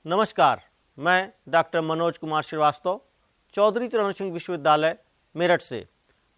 नमस्कार, मैं डॉक्टर मनोज कुमार श्रीवास्तव, चौधरी चरण सिंह विश्वविद्यालय मेरठ से।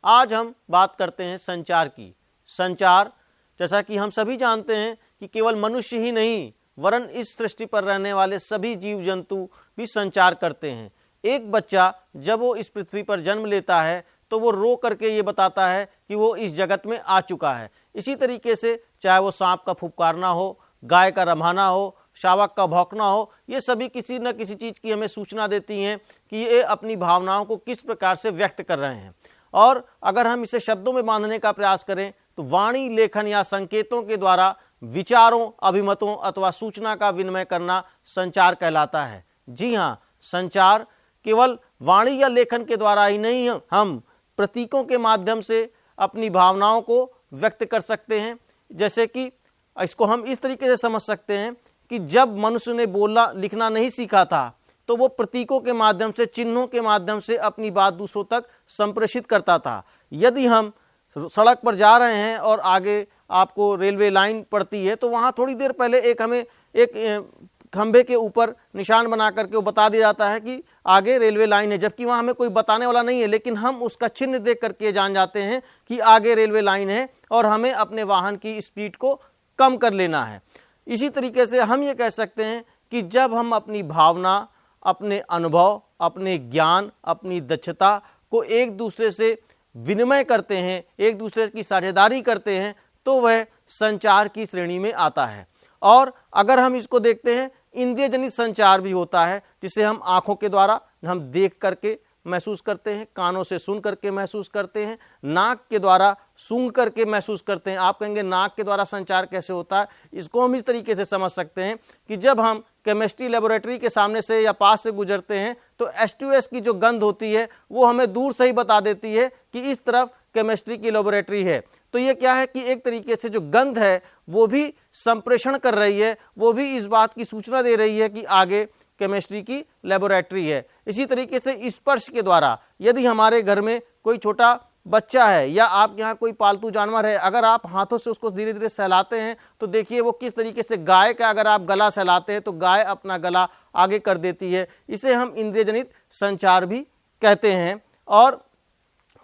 आज हम बात करते हैं संचार की। संचार, जैसा कि हम सभी जानते हैं कि केवल मनुष्य ही नहीं वरन इस सृष्टि पर रहने वाले सभी जीव जंतु भी संचार करते हैं। एक बच्चा जब वो इस पृथ्वी पर जन्म लेता है तो वो रो करके ये बताता है कि वो इस जगत में आ चुका है। इसी तरीके से चाहे वो सांप का फुफकारना हो, गाय का रम्हाना हो, शावक का भौंकना हो, ये सभी किसी न किसी चीज़ की हमें सूचना देती हैं कि ये अपनी भावनाओं को किस प्रकार से व्यक्त कर रहे हैं। और अगर हम इसे शब्दों में बांधने का प्रयास करें तो वाणी, लेखन या संकेतों के द्वारा विचारों, अभिमतों अथवा सूचना का विनिमय करना संचार कहलाता है। जी हाँ, संचार केवल वाणी या लेखन के द्वारा ही नहीं, हम प्रतीकों के माध्यम से अपनी भावनाओं को व्यक्त कर सकते हैं। जैसे कि इसको हम इस तरीके से समझ सकते हैं कि जब मनुष्य ने बोलना लिखना नहीं सीखा था तो वो प्रतीकों के माध्यम से, चिन्हों के माध्यम से अपनी बात दूसरों तक संप्रेषित करता था। यदि हम सड़क पर जा रहे हैं और आगे आपको रेलवे लाइन पड़ती है तो वहाँ थोड़ी देर पहले हमें एक खंभे के ऊपर निशान बना करके वो बता दिया जाता है कि आगे रेलवे लाइन है, जबकि वहाँ हमें कोई बताने वाला नहीं है, लेकिन हम उसका चिन्ह देख करके जान जाते हैं कि आगे रेलवे लाइन है और हमें अपने वाहन की स्पीड को कम कर लेना है। इसी तरीके से हम ये कह सकते हैं कि जब हम अपनी भावना, अपने अनुभव, अपने ज्ञान, अपनी दक्षता को एक दूसरे से विनिमय करते हैं, एक दूसरे की साझेदारी करते हैं, तो वह संचार की श्रेणी में आता है। और अगर हम इसको देखते हैं, इंद्रिय जनित संचार भी होता है, जिसे हम आंखों के द्वारा हम देख करके महसूस करते हैं, कानों से सुन करके महसूस करते हैं, नाक के द्वारा सूंघ करके महसूस करते हैं। आप कहेंगे नाक के द्वारा संचार कैसे होता है? इसको हम इस तरीके से समझ सकते हैं कि जब हम केमिस्ट्री लेबोरेटरी के सामने से या पास से गुजरते हैं तो H2S की जो गंध होती है वो हमें दूर से ही बता देती है कि इस तरफ केमिस्ट्री की लेबोरेटरी है। तो ये क्या है कि एक तरीके से जो गंध है वो भी संप्रेषण कर रही है, वो भी इस बात की सूचना दे रही है कि आगे केमिस्ट्री की लेबोरेटरी है। इसी तरीके से स्पर्श के द्वारा, यदि हमारे घर में कोई छोटा बच्चा है या आप यहाँ कोई पालतू जानवर है, अगर आप हाथों से उसको धीरे धीरे सहलाते हैं तो देखिए वो किस तरीके से, गाय का अगर आप गला सहलाते हैं तो गाय अपना गला आगे कर देती है। इसे हम इंद्रिय जनित संचार भी कहते हैं। और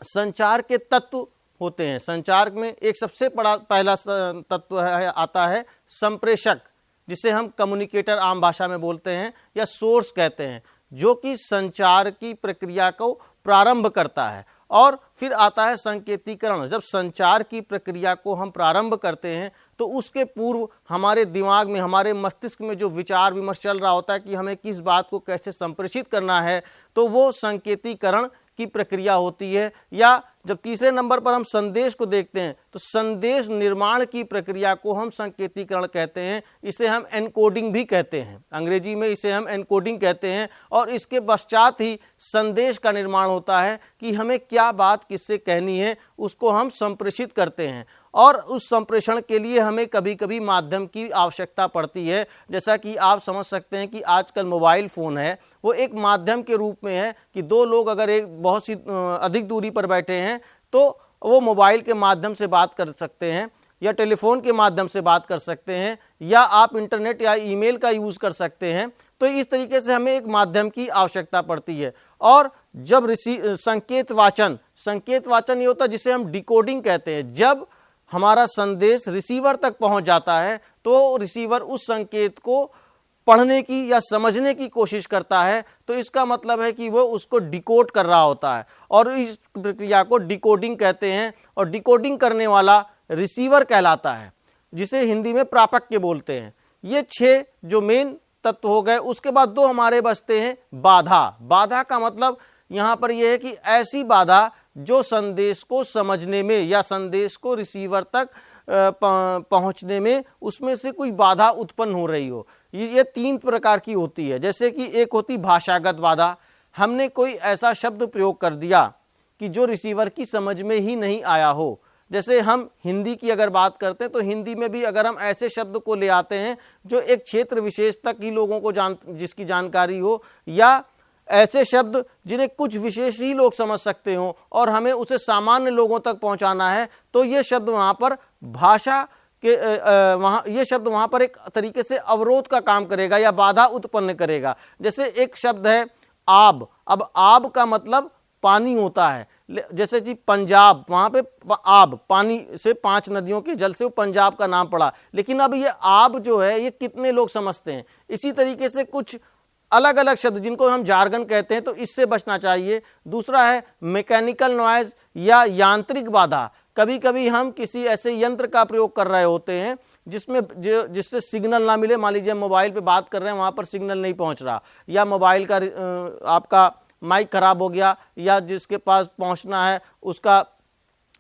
संचार के तत्व होते हैं। संचार में एक सबसे बड़ा पहला तत्व आता है संप्रेषक, जिसे हम कम्युनिकेटर आम भाषा में बोलते हैं या सोर्स कहते हैं, जो कि संचार की प्रक्रिया को प्रारंभ करता है। और फिर आता है संकेतीकरण। जब संचार की प्रक्रिया को हम प्रारंभ करते हैं तो उसके पूर्व हमारे दिमाग में, हमारे मस्तिष्क में जो विचार विमर्श चल रहा होता है कि हमें किस बात को कैसे संप्रेषित करना है, तो वो संकेतीकरण की प्रक्रिया होती है। या जब तीसरे नंबर पर हम संदेश को देखते हैं तो संदेश निर्माण की प्रक्रिया को हम संकेतीकरण कहते हैं। इसे हम एनकोडिंग भी कहते हैं, अंग्रेजी में इसे हम एनकोडिंग कहते हैं। और इसके पश्चात ही संदेश का निर्माण होता है कि हमें क्या बात किससे कहनी है, उसको हम संप्रेषित करते हैं। और उस संप्रेषण के लिए हमें कभी कभी माध्यम की आवश्यकता पड़ती है। जैसा कि आप समझ सकते हैं कि आजकल मोबाइल फ़ोन है, वो एक माध्यम के रूप में है कि दो लोग अगर एक बहुत सी अधिक दूरी पर बैठे हैं तो वो मोबाइल के माध्यम से बात कर सकते हैं या टेलीफोन के माध्यम से बात कर सकते हैं या आप इंटरनेट या ईमेल का यूज़ कर सकते हैं। तो इस तरीके से हमें एक माध्यम की आवश्यकता पड़ती है। और जब संकेत वाचन ये होता है जिसे हम डिकोडिंग कहते हैं। जब हमारा संदेश रिसीवर तक पहुंच जाता है तो रिसीवर उस संकेत को पढ़ने की या समझने की कोशिश करता है, तो इसका मतलब है कि वो उसको डिकोड कर रहा होता है और इस प्रक्रिया को डिकोडिंग कहते हैं। और डिकोडिंग करने वाला रिसीवर कहलाता है, जिसे हिंदी में प्रापक्य बोलते हैं। ये 6 जो मेन तत्व हो गए। उसके बाद 2 हमारे बचते हैं बाधा। बाधा का मतलब यहाँ पर यह है कि ऐसी बाधा जो संदेश को समझने में या संदेश को रिसीवर तक पहुंचने में उसमें से कोई बाधा उत्पन्न हो रही हो। ये 3 प्रकार की होती है। जैसे कि एक होती भाषागत बाधा, हमने कोई ऐसा शब्द प्रयोग कर दिया कि जो रिसीवर की समझ में ही नहीं आया हो। जैसे हम हिंदी की अगर बात करते हैं तो हिंदी में भी अगर हम ऐसे शब्द को ले आते हैं जो एक क्षेत्र विशेष तक ही लोगों को जिसकी जानकारी हो, या ऐसे शब्द जिन्हें कुछ विशेष ही लोग समझ सकते हो और हमें उसे सामान्य लोगों तक पहुंचाना है, तो ये शब्द वहाँ पर भाषा कि वहाँ ये शब्द वहाँ पर एक तरीके से अवरोध का काम करेगा या बाधा उत्पन्न करेगा। जैसे एक शब्द है आब, अब आब का मतलब पानी होता है, जैसे जी पंजाब, वहाँ पे आब पानी से 5 नदियों के जल से वो पंजाब का नाम पड़ा, लेकिन अब ये आब जो है ये कितने लोग समझते हैं। इसी तरीके से कुछ अलग अलग शब्द जिनको हम जार्गन कहते हैं, तो इससे बचना चाहिए। दूसरा है मैकेनिकल नॉइज या यांत्रिक बाधा। कभी कभी हम किसी ऐसे यंत्र का प्रयोग कर रहे होते हैं जिससे सिग्नल ना मिले। मान लीजिए मोबाइल पे बात कर रहे हैं, वहाँ पर सिग्नल नहीं पहुँच रहा, या मोबाइल का आपका माइक खराब हो गया, या जिसके पास पहुँचना है उसका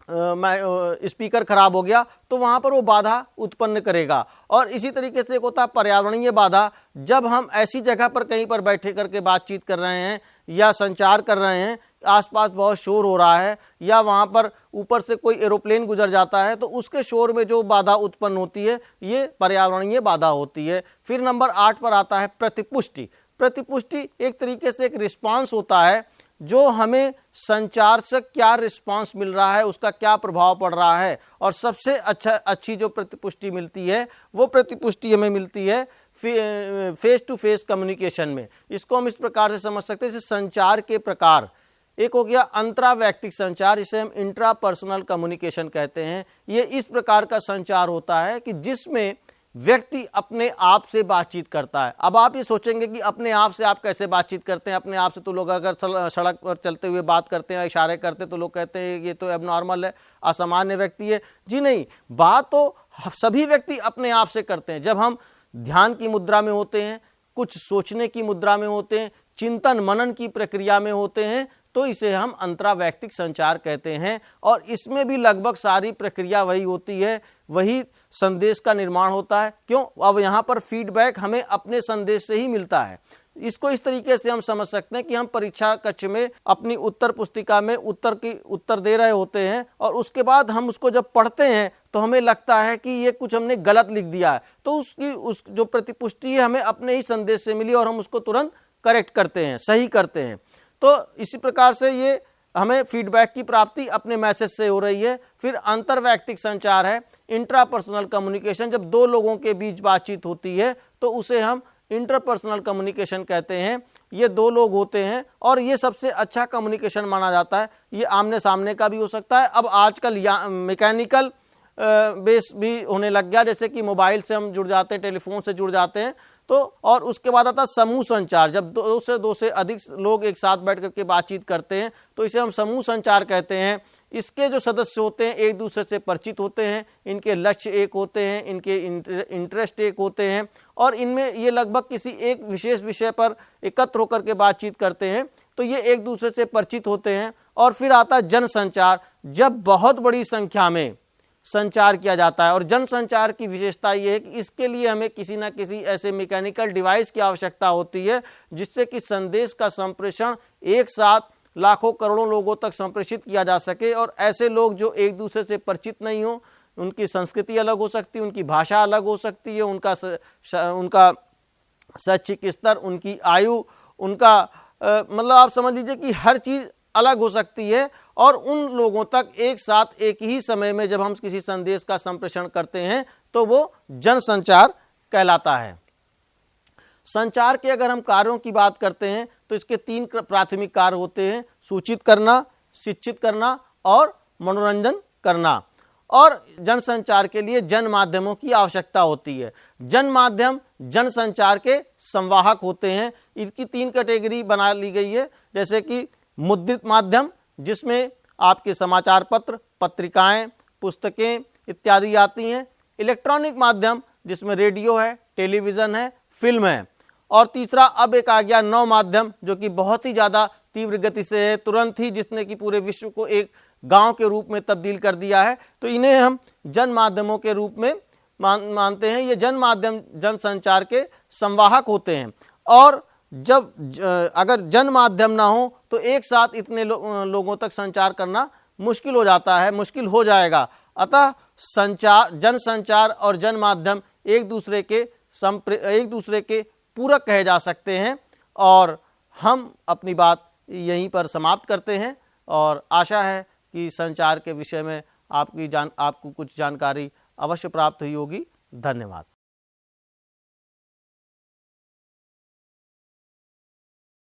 स्पीकर खराब हो गया, तो वहाँ पर वो बाधा उत्पन्न करेगा। और इसी तरीके से एक होता है पर्यावरणीय बाधा। जब हम ऐसी जगह पर कहीं पर बैठे करके बातचीत कर रहे हैं या संचार कर रहे हैं, आसपास बहुत शोर हो रहा है, या वहाँ पर ऊपर से कोई एरोप्लेन गुजर जाता है, तो उसके शोर में जो बाधा उत्पन्न होती है ये पर्यावरणीय बाधा होती है। फिर नंबर 8 पर आता है प्रतिपुष्टि। प्रतिपुष्टि एक तरीके से एक रिस्पांस होता है, जो हमें संचार से क्या रिस्पांस मिल रहा है, उसका क्या प्रभाव पड़ रहा है। और सबसे अच्छी जो प्रतिपुष्टि मिलती है वो प्रतिपुष्टि हमें मिलती है फेस टू फेस कम्युनिकेशन में। इसको हम इस प्रकार से समझ सकते हैं, जैसे संचार के प्रकार। एक हो गया अंतरावैयक्तिक संचार, इसे हम इंट्रापर्सनल कम्युनिकेशन कहते हैं। ये इस प्रकार का संचार होता है कि जिसमें व्यक्ति अपने आप से बातचीत करता है। अब आप ये सोचेंगे कि अपने आप से आप कैसे बातचीत करते हैं? अपने आप से तो लोग अगर सड़क पर चलते हुए बात करते हैं, इशारे करते, तो लोग कहते हैं ये तो एबनॉर्मल है, असामान्य व्यक्ति है। जी नहीं, बात तो सभी व्यक्ति अपने आप से करते हैं। जब हम ध्यान की मुद्रा में होते हैं, कुछ सोचने की मुद्रा में होते हैं, चिंतन मनन की प्रक्रिया में होते हैं, तो इसे हम अंतरावैयक्तिक संचार कहते हैं। और इसमें भी लगभग सारी प्रक्रिया वही होती है, वही संदेश का निर्माण होता है। क्यों? अब यहाँ पर फीडबैक हमें अपने संदेश से ही मिलता है। इसको इस तरीके से हम समझ सकते हैं कि हम परीक्षा कक्ष में अपनी उत्तर पुस्तिका में उत्तर दे रहे होते हैं, और उसके बाद हम उसको जब पढ़ते हैं तो हमें लगता है कि ये कुछ हमने गलत लिख दिया है, तो उस जो प्रतिपुष्टि है हमें अपने ही संदेश से मिली और हम उसको तुरंत करेक्ट करते हैं, सही करते हैं। तो इसी प्रकार से ये हमें फीडबैक की प्राप्ति अपने मैसेज से हो रही है। फिर अंतरवैयक्तिक संचार है, इंट्रापर्सनल कम्युनिकेशन। जब दो लोगों के बीच बातचीत होती है तो उसे हम इंटरपर्सनल कम्युनिकेशन कहते हैं। ये दो लोग होते हैं और ये सबसे अच्छा कम्युनिकेशन माना जाता है। ये आमने सामने का भी हो सकता है। अब आजकल मैकेनिकल बेस भी होने लग गया, जैसे कि मोबाइल से हम जुड़ जाते हैं, टेलीफोन से जुड़ जाते हैं। तो और उसके बाद आता समूह संचार। जब दो से अधिक लोग एक साथ बैठ करके बातचीत करते हैं तो इसे हम समूह संचार कहते हैं। इसके जो सदस्य होते हैं एक दूसरे से परिचित होते हैं, इनके लक्ष्य एक होते हैं, इनके इंटरेस्ट एक होते हैं, और इनमें ये लगभग किसी एक विशेष विषय पर एकत्र होकर के बातचीत करते हैं, तो ये एक दूसरे से परिचित होते हैं। और फिर आता है जनसंचार, जब बहुत बड़ी संख्या में संचार किया जाता है। और जनसंचार की विशेषता ये है कि इसके लिए हमें किसी न किसी ऐसे मैकेनिकल डिवाइस की आवश्यकता होती है जिससे कि संदेश का संप्रेषण एक साथ लाखों करोड़ों लोगों तक संप्रेषित किया जा सके। और ऐसे लोग जो एक दूसरे से परिचित नहीं हो, उनकी संस्कृति अलग हो सकती है, उनकी भाषा अलग हो सकती है, उनका शैक्षिक स्तर, उनकी आयु, उनका मतलब आप समझ लीजिए कि हर चीज़ अलग हो सकती है। और उन लोगों तक एक साथ एक ही समय में जब हम किसी संदेश का संप्रेषण करते हैं तो वो जनसंचार कहलाता है। संचार के अगर हम कार्यों की बात करते हैं तो इसके 3 प्राथमिक कार्य होते हैं: सूचित करना, शिक्षित करना और मनोरंजन करना। और जनसंचार के लिए जन माध्यमों की आवश्यकता होती है। जन माध्यम जनसंचार के संवाहक होते हैं। इनकी 3 कैटेगरी बना ली गई है, जैसे कि मुद्रित माध्यम, जिसमें आपके समाचार पत्र, पत्रिकाएं, पुस्तकें इत्यादि आती हैं। इलेक्ट्रॉनिक माध्यम, जिसमें रेडियो है, टेलीविज़न है, फिल्म है। और तीसरा अब एक आ गया नव माध्यम, जो कि बहुत ही ज़्यादा तीव्र गति से है, तुरंत ही, जिसने कि पूरे विश्व को एक गांव के रूप में तब्दील कर दिया है। तो इन्हें हम जन माध्यमों के रूप में मानते हैं। ये जन माध्यम जनसंचार के संवाहक होते हैं। और जब अगर जन माध्यम ना हो तो एक साथ इतने लोगों तक संचार करना मुश्किल हो जाता है, मुश्किल हो जाएगा। अतः जनसंचार और जन माध्यम एक दूसरे के पूरक कहे जा सकते हैं। और हम अपनी बात यहीं पर समाप्त करते हैं, और आशा है कि संचार के विषय में आपको कुछ जानकारी अवश्य प्राप्त हुई होगी। धन्यवाद।